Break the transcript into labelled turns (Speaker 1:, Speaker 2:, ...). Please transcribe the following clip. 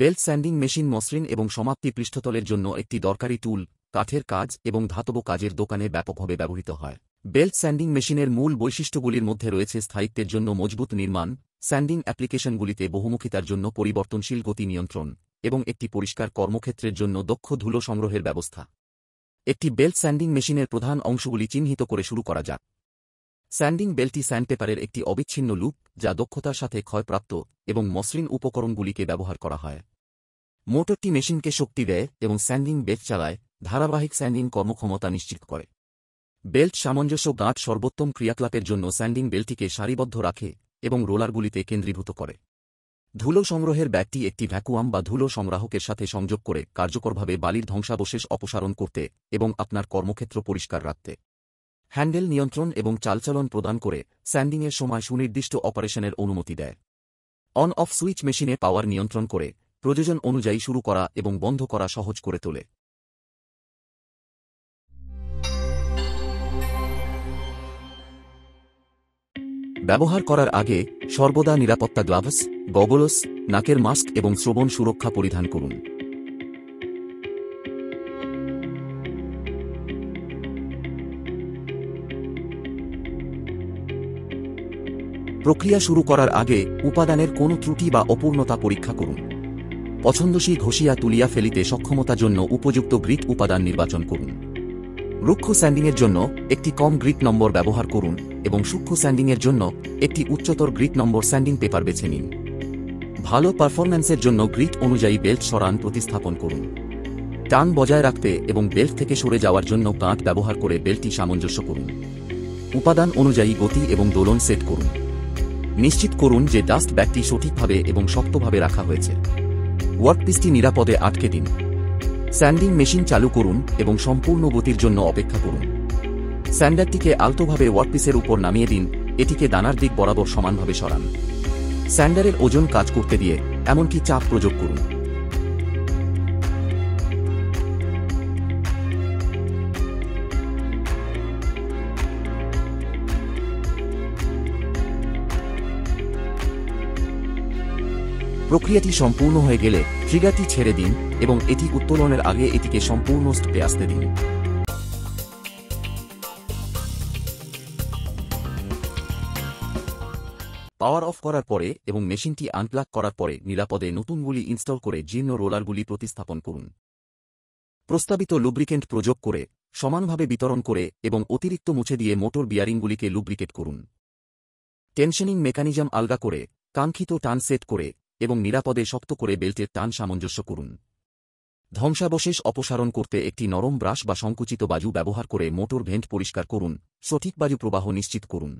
Speaker 1: Belt sanding machine মসৃণ এবং সমাপ্তি পৃষ্ঠতলের জন্য একটি দরকারি টুল। কাঠের কাজ এবং ধাতব কাজের দোকানে ব্যাপকভাবে ব্যবহৃত হয়। বেল্ট স্যান্ডিং মেশিনের মূল বৈশিষ্ট্যগুলির মধ্যে রয়েছে স্থায়িত্বের জন্য মজবুত নির্মাণ, স্যান্ডিং অ্যাপ্লিকেশনগুলিতে বহুমুখিতার জন্য পরিবর্তনশীল গতি নিয়ন্ত্রণ, এবং একটি পরিষ্কার কর্মক্ষেত্রের জন্য দক্ষ ধুলো সংগ্রহের ব্যবস্থা। একটি বেল্ট স্যান্ডিং মেশিনের প্রধান অংশগুলি চিহ্নিত করে শুরু করা যাক। স্যান্ডিং বেল্টটি স্যান্ডপেপারের একটি অবিচ্ছিন্ন লুপ, যা দক্ষতার সাথে ক্ষয়প্রাপ্ত এবং মসৃণ উপকরণগুলিকে ব্যবহার করা হয়। মোটরটি মেশিনকে শক্তি দেয় এবং স্যান্ডিং বেল্ট চালায়, ধারাবাহিক স্যান্ডিং কর্মক্ষমতা নিশ্চিত করে। বেল্ট সামঞ্জস্য গাঁট সর্বোত্তম ক্রিয়াকলাপের জন্য স্যান্ডিং বেল্টটিকে সারিবদ্ধ রাখে এবং রোলারগুলিতে কেন্দ্রীভূত করে। ধুলো সংগ্রহের ব্যাগটি একটি ভ্যাকুয়াম বা ধুলো সংগ্রাহকের সাথে সংযোগ করে কার্যকরভাবে বালির ধ্বংসাবশেষ অপসারণ করতে এবং আপনার কর্মক্ষেত্র পরিষ্কার রাখতে। হ্যান্ডেল নিয়ন্ত্রণ এবং চালচলন প্রদান করে স্যান্ডিংয়ের সময় সুনির্দিষ্ট অপারেশনের অনুমতি দেয়। অন অফ সুইচ মেশিনে পাওয়ার নিয়ন্ত্রণ করে প্রয়োজন অনুযায়ী শুরু করা এবং বন্ধ করা সহজ করে তোলে। ব্যবহার করার আগে সর্বদা নিরাপত্তা গ্লাভস, গগলস, নাকের মাস্ক এবং শ্রবণ সুরক্ষা পরিধান করুন। প্রক্রিয়া শুরু করার আগে উপাদানের কোনো ত্রুটি বা অপূর্ণতা পরীক্ষা করুন। পছন্দসই ঘষিয়া তুলিয়া ফেলিতে সক্ষমতার জন্য উপযুক্ত গ্রিট উপাদান নির্বাচন করুন। রুক্ষ স্যান্ডিংয়ের জন্য একটি কম গ্রিট নম্বর ব্যবহার করুন এবং সূক্ষ্ম স্যান্ডিংয়ের জন্য একটি উচ্চতর গ্রিট নম্বর স্যান্ডিং পেপার বেছে নিন। ভালো পারফরম্যান্সের জন্য গ্রিট অনুযায়ী বেল্ট সরান প্রতিস্থাপন করুন। টান বজায় রাখতে এবং বেল্ট থেকে সরে যাওয়ার জন্য গাঁট ব্যবহার করে বেল্টটি সামঞ্জস্য করুন। উপাদান অনুযায়ী গতি এবং দোলন সেট করুন। নিশ্চিত করুন যে ডাস্ট ব্যাগটি সঠিকভাবে এবং শক্তভাবে রাখা হয়েছে। ওয়ার্কপিসটি নিরাপদে আটকে দিন। স্যান্ডিং মেশিন চালু করুন এবং সম্পূর্ণ গতির জন্য অপেক্ষা করুন। স্যান্ডারটিকে আলতোভাবে ওয়ার্কপিসের উপর নামিয়ে দিন, এটিকে দানার দিক বরাবর সমানভাবে সরান। স্যান্ডারের ওজন কাজ করতে দিয়ে এমনকি চাপ প্রয়োগ করুন। প্রক্রিয়াটি সম্পূর্ণ হয়ে গেলে ট্রিগারটি ছেড়ে দিন এবং এটি উত্তোলনের আগে এটিকে সম্পূর্ণ স্টপে আসতে দিন। পাওয়ার অফ করার পরে এবং মেশিনটি আনপ্লাগ করার পরে নিরাপদে নতুনগুলি ইনস্টল করে জীর্ণ রোলারগুলি প্রতিস্থাপন করুন। প্রস্তাবিত লুব্রিকেন্ট প্রয়োগ করে সমানভাবে বিতরণ করে এবং অতিরিক্ত মুছে দিয়ে মোটর বিয়ারিংগুলিকে লুব্রিকেট করুন। টেনশনিং মেকানিজম আলগা করে কাঙ্ক্ষিত টান সেট করে এবং নিরাপদে শক্ত করে বেল্টের টান সামঞ্জস্য করুন। ধ্বংসাবশেষ অপসারণ করতে একটি নরম ব্রাশ বা সংকুচিত বাজু ব্যবহার করে মোটর ভেন্ট পরিষ্কার করুন। সঠিক বায়ু প্রবাহ নিশ্চিত করুন।